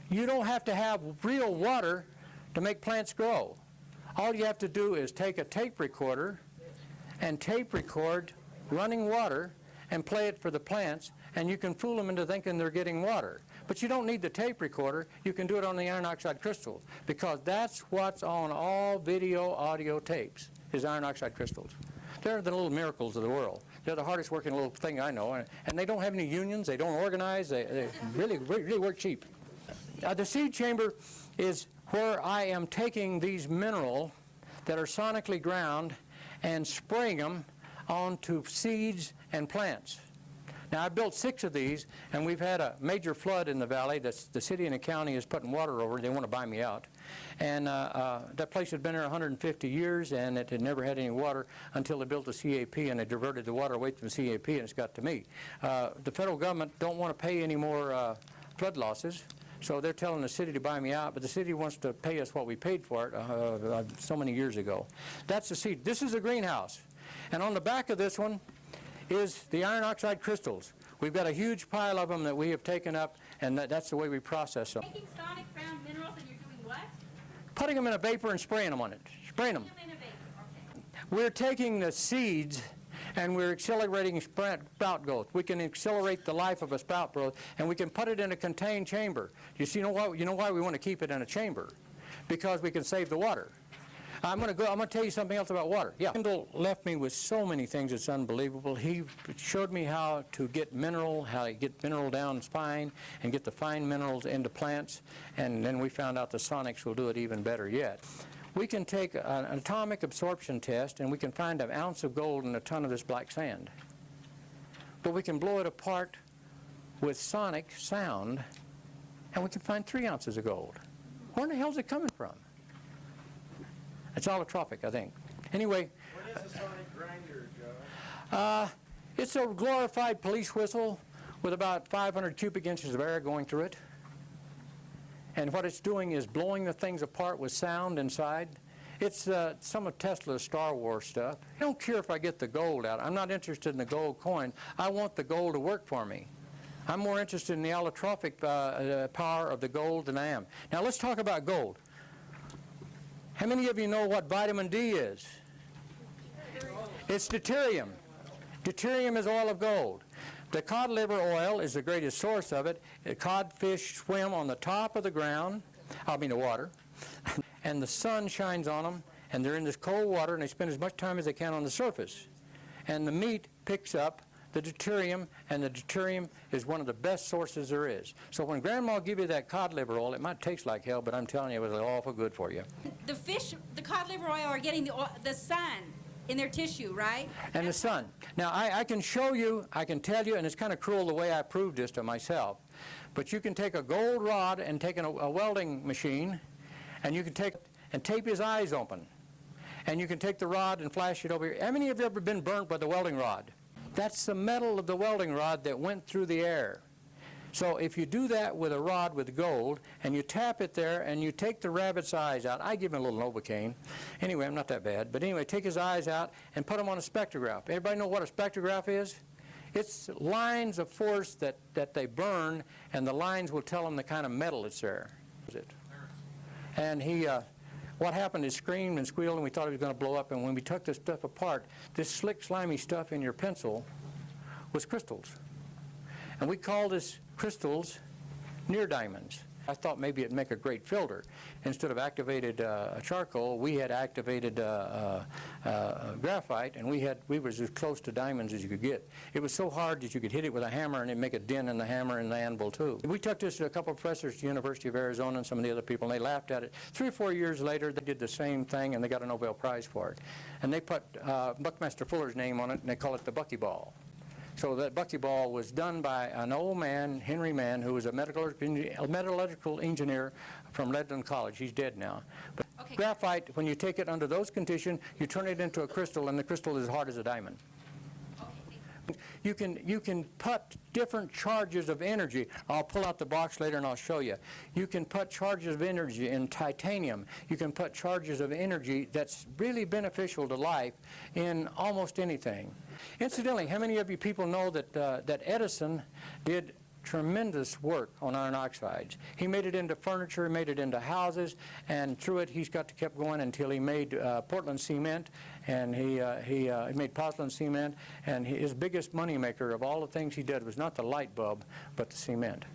You don't have to have real water to make plants grow. All you have to do is take a tape recorder and tape record running water and play it for the plants, and you can fool them into thinking they're getting water. But you don't need the tape recorder. You can do it on the iron oxide crystals, because that's what's on all video audio tapes is iron oxide crystals. They're the little miracles of the world. They're the hardest working little thing I know, and they don't have any unions. They don't organize. They really work cheap. The seed chamber is where I am taking these minerals that are sonically ground and spraying them onto seeds and plants. Now, I built 6 of these, and we've had a major flood in the valley. The city and the county is putting water over it. They want to buy me out. And that place had been there 150 years, and it had never had any water until they built the CAP, and they diverted the water away from the CAP, and it's got to me. The federal government don't want to pay any more flood losses, so they're telling the city to buy me out, but the city wants to pay us what we paid for it so many years ago. That's the seed. This is a greenhouse. And on the back of this one is the iron oxide crystals. We've got a huge pile of them that we have taken up, and that's the way we process them. Taking sonic ground minerals and you're doing what? Putting them in a vapor and spraying them on it. Spraying them. In a vapor. Okay. We're taking the seeds and we're accelerating sprout growth. We can accelerate the life of a sprout growth, and we can put it in a contained chamber. You know why we want to keep it in a chamber? Because we can save the water. I'm going to tell you something else about water. Yeah. Kendall left me with so many things, it's unbelievable. He showed me how to get mineral down fine and get the fine minerals into plants, and then we found out the sonics will do it even better yet. We can take an atomic absorption test, and we can find an ounce of gold in a ton of this black sand. But we can blow it apart with sonic sound, and we can find 3 ounces of gold. Where in the hell is it coming from? It's allotropic, I think. Anyway. What is a sonic grinder, Joe? It's a glorified police whistle with about 500 cubic inches of air going through it. And what it's doing is blowing the things apart with sound inside. It's some of Tesla's Star Wars stuff. I don't care if I get the gold out. I'm not interested in the gold coin. I want the gold to work for me. I'm more interested in the allotropic power of the gold than I am. Now let's talk about gold. How many of you know what vitamin D is? It's deuterium. Deuterium is oil of gold. The cod liver oil is the greatest source of it. Codfish swim on the top of the ground, the water, and the sun shines on them, and they're in this cold water, and they spend as much time as they can on the surface. And the meat picks up the deuterium, and the deuterium is one of the best sources there is. So when Grandma give you that cod liver oil, it might taste like hell, but I'm telling you, it was awful good for you. The fish, the cod liver oil, are getting the sun in their tissue, right? And the sun. Now, I can show you, I can tell you, and it's kind of cruel the way I proved this to myself, but you can take a gold rod and take a welding machine, and you can take and tape his eyes open. And you can take the rod and flash it over here. How many of you have ever been burnt by the welding rod? That's the metal of the welding rod that went through the air. So if you do that with a rod with gold, and you tap it there, and you take the rabbit's eyes out. I give him a little Novocaine. Anyway, I'm not that bad. But anyway, take his eyes out and put them on a spectrograph. Everybody know what a spectrograph is? It's lines of force that they burn, and the lines will tell them the kind of metal that's there. And what happened is screamed and squealed, and we thought it was going to blow up. And when we took this stuff apart, this slick, slimy stuff in your pencil was crystals. And we call this crystals near diamonds. I thought maybe it'd make a great filter. Instead of activated charcoal, we had activated graphite, and we was as close to diamonds as you could get. It was so hard that you could hit it with a hammer, and it'd make a dent in the hammer and the anvil too. We took this to a couple of professors at the University of Arizona and some of the other people, and they laughed at it. 3 or 4 years later, they did the same thing, and they got a Nobel Prize for it. And they put Buckmaster Fuller's name on it, and they call it the buckyball. So that buckyball was done by an old man, Henry Mann, who was a metallurgical engineer from Leadland College. He's dead now. But okay. Graphite, when you take it under those conditions, you turn it into a crystal, and the crystal is as hard as a diamond. You can put different charges of energy. I'll pull out the box later and I'll show you. You can put charges of energy in titanium. You can put charges of energy that's really beneficial to life in almost anything. Incidentally, how many of you people know that Edison did tremendous work on iron oxides. He made it into furniture, made it into houses, and through it he's got to keep going until he made Portland cement, and he made Portland cement, and his biggest money maker of all the things he did was not the light bulb, but the cement.